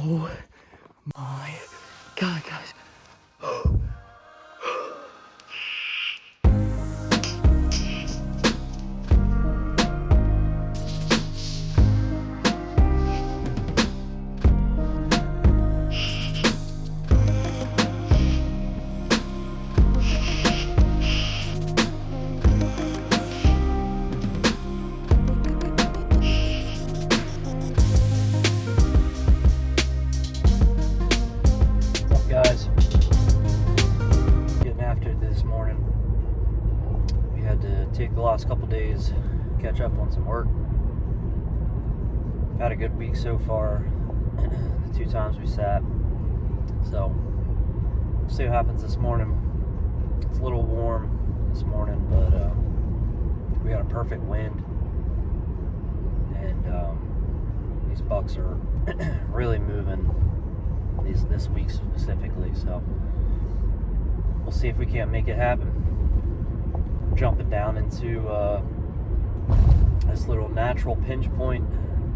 Oh my God, guys. Guys, getting after it this morning. We had to take the last couple days, catch up on some work. Had a good week so far, the 2 times we sat. So, we'll see what happens this morning. It's a little warm this morning, but we got a perfect wind. And these bucks are really moving this week specifically, so we'll see if we can't make it happen. Jumping down into this little natural pinch point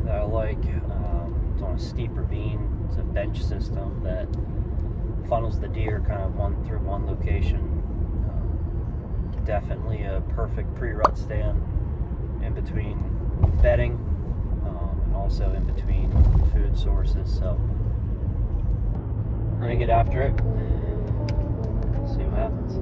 that I like. It's on a steep ravine. It's a bench system that funnels the deer kind of through one location. Definitely a perfect pre-rut stand in between bedding and also in between food sources. So we're gonna get after it, see what happens.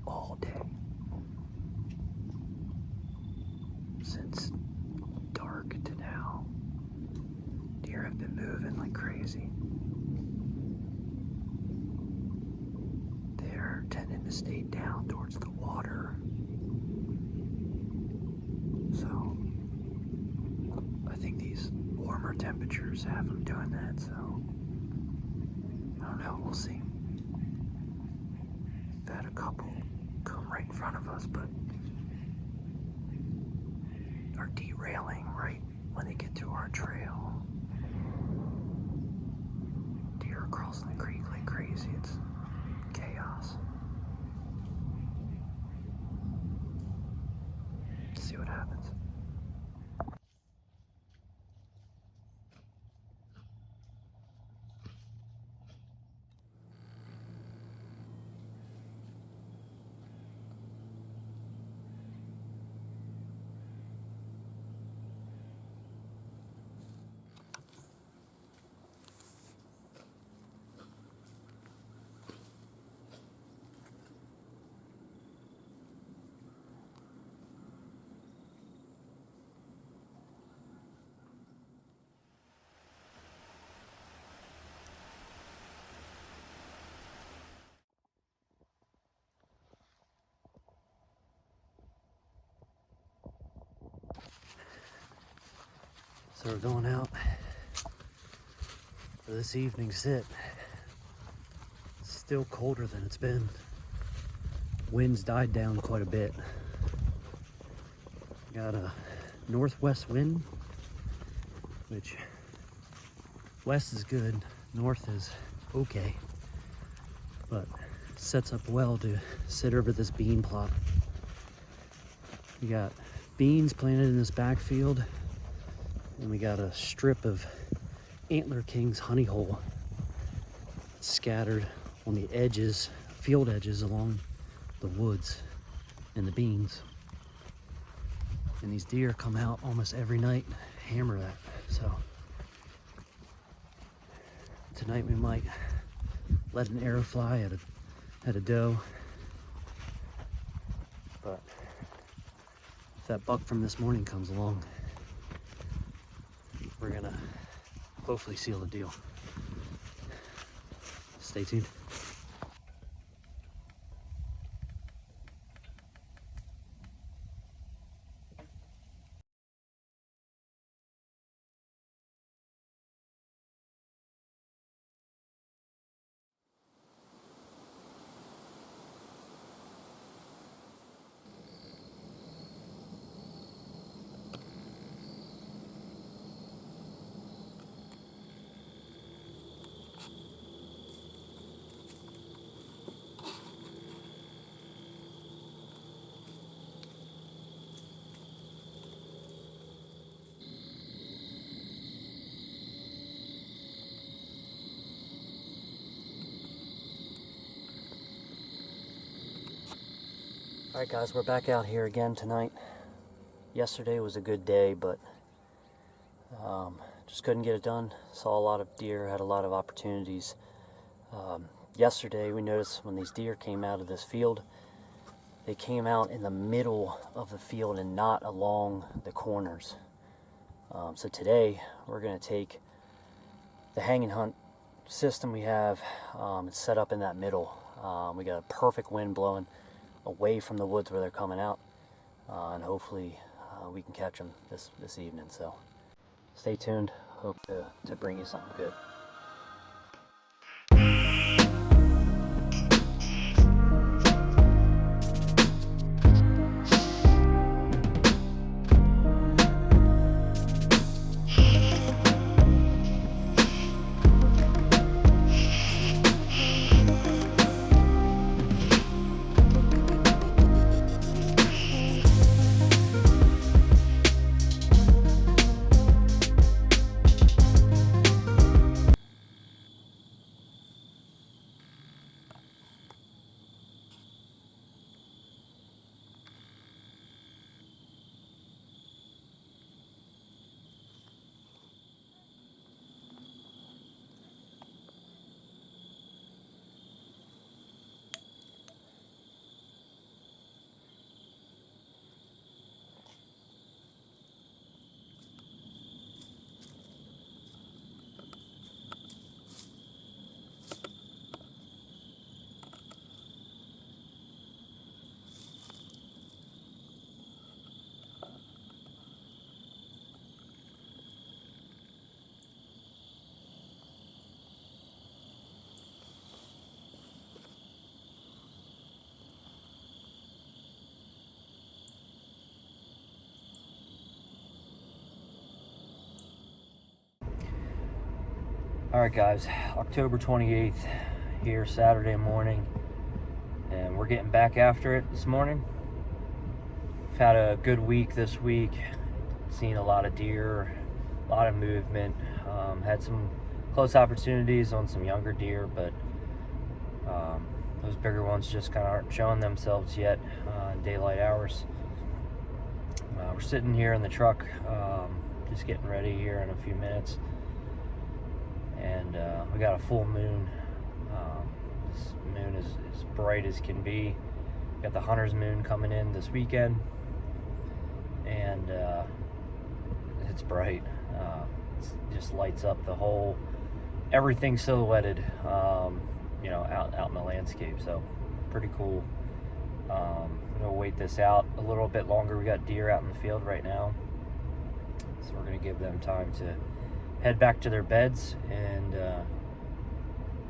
All day since dark to now. Deer have been moving like crazy. They're tending to stay down towards the water, so I think these warmer temperatures have them doing that. So I don't know, we'll see. We've had a couple come right in front of us, but are derailing right when they get to our trail. Deer are crossing the creek like crazy. It's chaos. Let's see what happens. So we're going out for this evening sit. It's still colder than it's been. Wind's died down quite a bit. Got a northwest wind, which west is good, north is okay, but sets up well to sit over this bean plot. We got beans planted in this backfield, and we got a strip of Antler King's honey hole scattered on the edges, field edges along the woods and the beans. And these deer come out almost every night, hammer that. So tonight we might let an arrow fly at a doe. But if that buck from this morning comes along, we're gonna hopefully seal the deal. Stay tuned. Alright guys, we're back out here again tonight. Yesterday was a good day, but just couldn't get it done. Saw a lot of deer, had a lot of opportunities. Yesterday we noticed when these deer came out of this field, they came out in the middle of the field and not along the corners. So today we're going to take the hang and hunt system we have. It's set up in that middle. We got a perfect wind blowing away from the woods where they're coming out, and hopefully we can catch them this evening. So stay tuned. Hope to bring you something good. Alright guys, October 28th here, Saturday morning, and we're getting back after it this morning. We've had a good week this week, seen a lot of deer, a lot of movement, had some close opportunities on some younger deer, but those bigger ones just kind of aren't showing themselves yet in daylight hours. We're sitting here in the truck, just getting ready here in a few minutes. And we got a full moon. This moon is as bright as can be. We got the hunter's moon coming in this weekend, and it's bright. It just lights up the whole, everything silhouetted, you know, out in the landscape. So pretty cool. I'm gonna wait this out a little bit longer. We got deer out in the field right now, so we're gonna give them time to head back to their beds and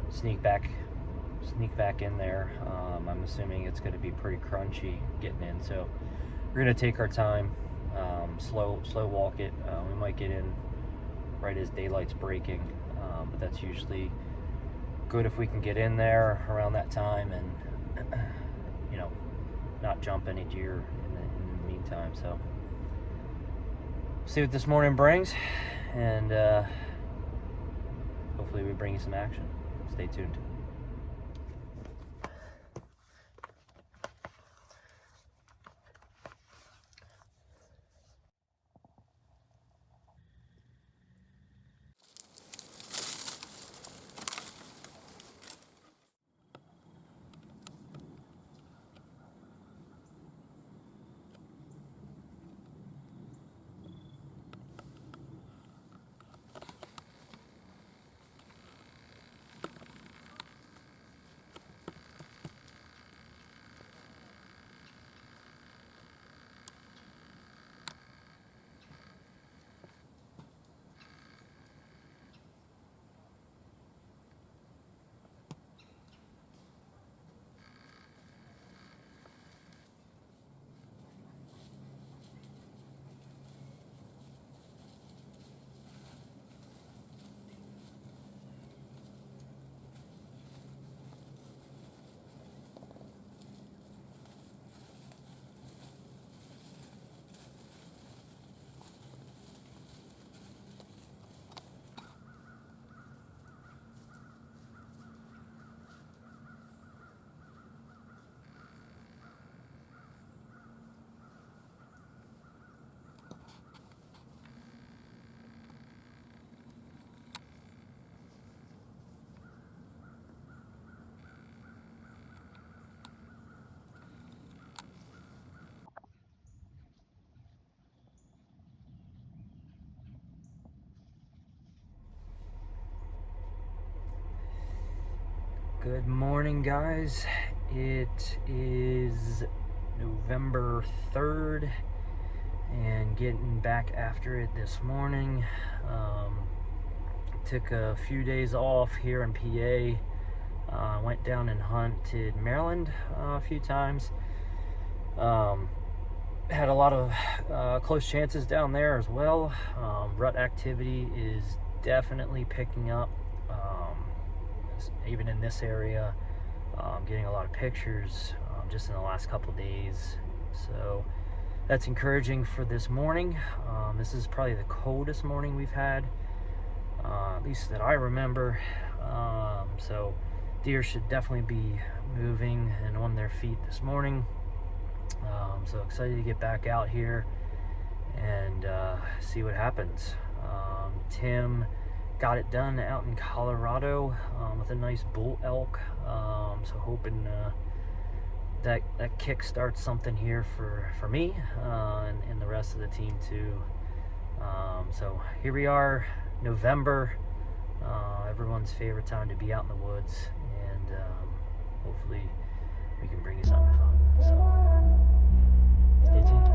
sneak back in there. I'm assuming it's going to be pretty crunchy getting in, so we're going to take our time, slow walk it. We might get in right as daylight's breaking, but that's usually good if we can get in there around that time and you know, not jump any deer in the meantime. So see what this morning brings, and hopefully we bring you some action. Stay tuned. Good morning, guys. It is November 3rd and getting back after it this morning. Took a few days off here in PA. Went down and hunted Maryland a few times. Had a lot of close chances down there as well. Rut activity is definitely picking up. Even in this area, getting a lot of pictures just in the last couple days, so that's encouraging for this morning. This is probably the coldest morning we've had, at least that I remember, so deer should definitely be moving and on their feet this morning. So excited to get back out here and see what happens. Tim got it done out in Colorado with a nice bull elk, so hoping that kick starts something here for me and the rest of the team too. So here we are, November, everyone's favorite time to be out in the woods, and hopefully we can bring you something fun. So stay tuned.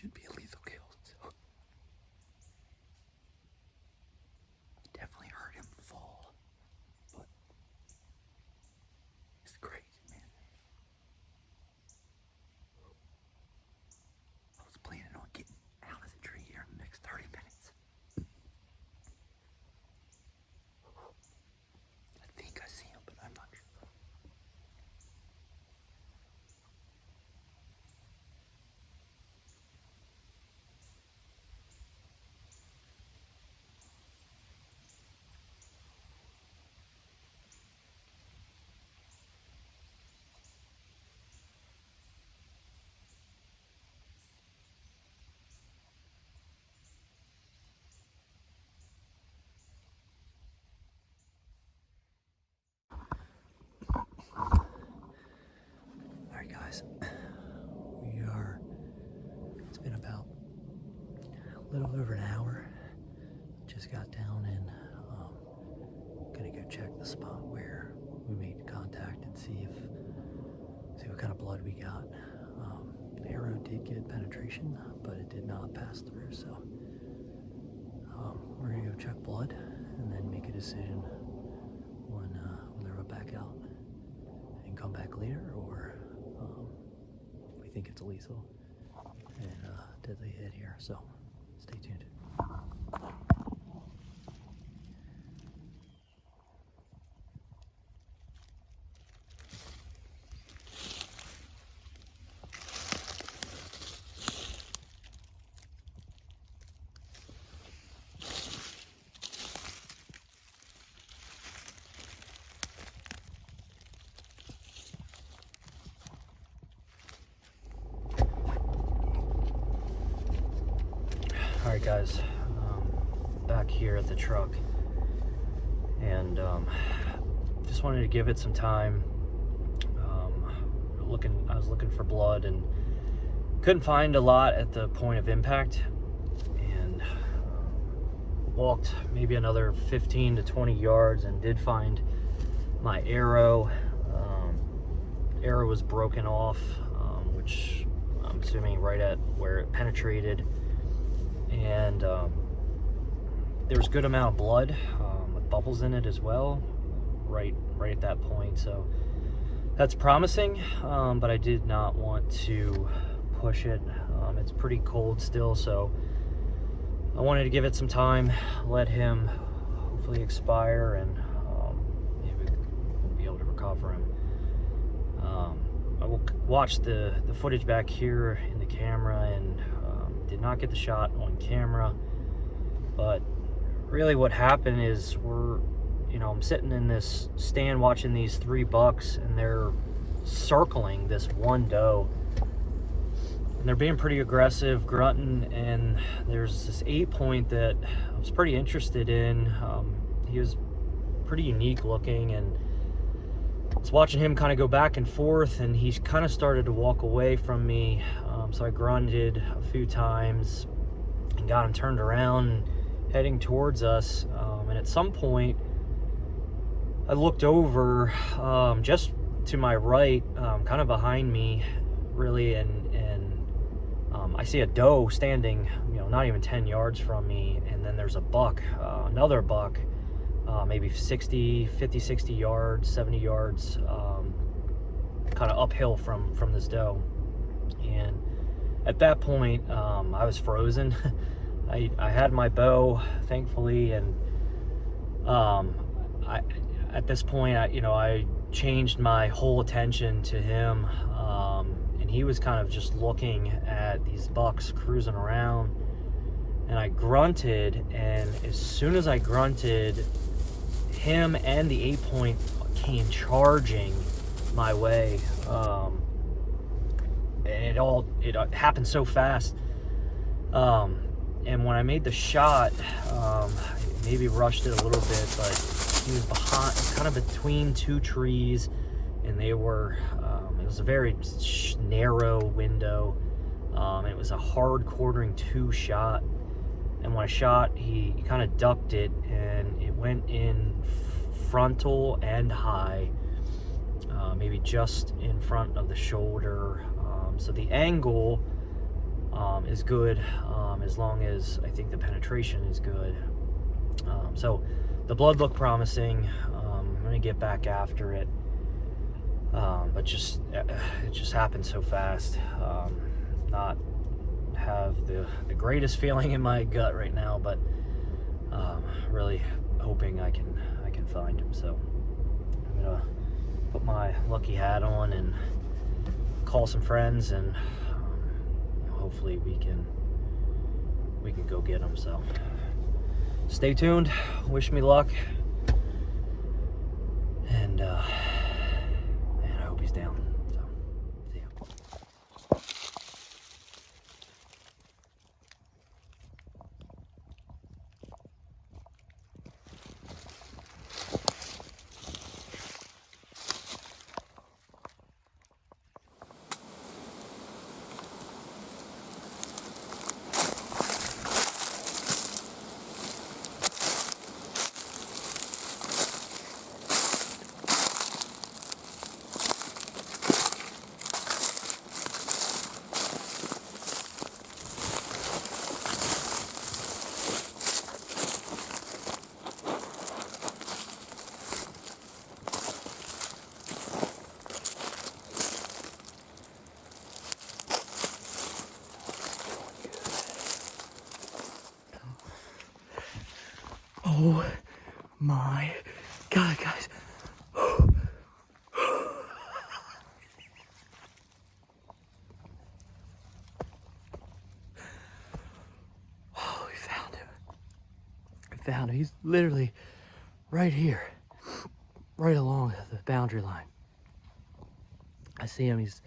should be a lethal kill. So definitely heard him fall, but it's crazy, man. I was planning on getting out of the tree here in the next 30 minutes. I think I see him, but I'm not sure. Alright guys, it's been about a little over an hour. Just got down and gonna go check the spot where we made contact and see what kind of blood we got. Arrow did get penetration, but it did not pass through, so we're gonna go check blood and then make a decision when they're back out and come back later, or we think it's a lethal and deadly hit here, so stay tuned. Alright guys, back here at the truck, and just wanted to give it some time. I was looking for blood and couldn't find a lot at the point of impact, and walked maybe another 15 to 20 yards and did find my arrow. Arrow was broken off, which I'm assuming right at where it penetrated. And there was a good amount of blood with bubbles in it as well, right at that point. So that's promising, but I did not want to push it. It's pretty cold still, so I wanted to give it some time, let him hopefully expire, and maybe we'll be able to recover him. I will watch the footage back here in the camera, and did not get the shot on camera, but really what happened is I'm sitting in this stand watching these 3 bucks, and they're circling this one doe, and they're being pretty aggressive, grunting, and there's this 8-point that I was pretty interested in. He was pretty unique looking, and I was watching him kind of go back and forth, and he kind of started to walk away from me. So I grunted a few times and got him turned around and heading towards us. And at some point, I looked over just to my right, kind of behind me, really, and I see a doe standing, not even 10 yards from me, and then there's a buck, another buck, maybe 50, 60 yards, 70 yards, kind of uphill from this doe. And at that point, I was frozen. I had my bow, thankfully, and at this point, I changed my whole attention to him, and he was kind of just looking at these bucks cruising around, and I grunted, and as soon as I grunted, him and the 8-point came charging my way. And it happened so fast, and when I made the shot, I maybe rushed it a little bit, but he was kind of between 2 trees, and they were it was a very narrow window. It was a hard quartering 2 shot, and when I shot, he kind of ducked it, and it went in frontal and high, maybe just in front of the shoulder. So the angle is good, as long as I think the penetration is good. So the blood looked promising. I'm gonna get back after it, but it just happened so fast. Not have the greatest feeling in my gut right now, but really hoping I can find him. So I'm gonna put my lucky hat on and call some friends, and hopefully we can go get him. So stay tuned, wish me luck, and I hope he's down. So see ya. Oh my God, guys. Oh, we found him. We found him. He's literally right here, right along the boundary line. I see him. He's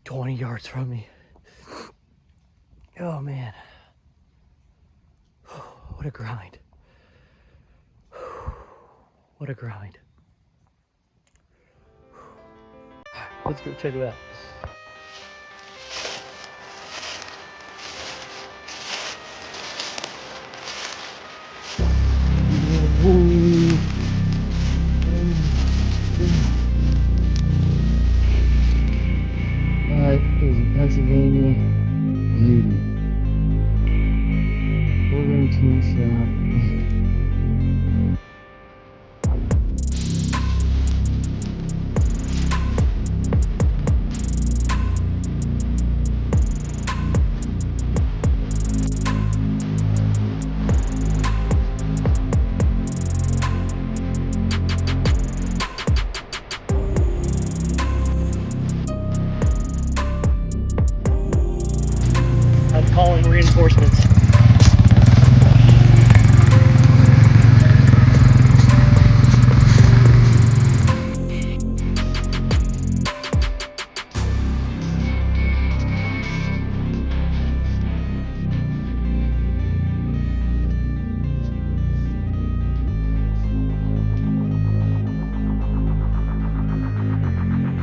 20 yards from me. Oh, man. What a grind. What a grind. Let's go check it out. That is a Pennsylvania beauty. Over to shot. I'm calling reinforcements.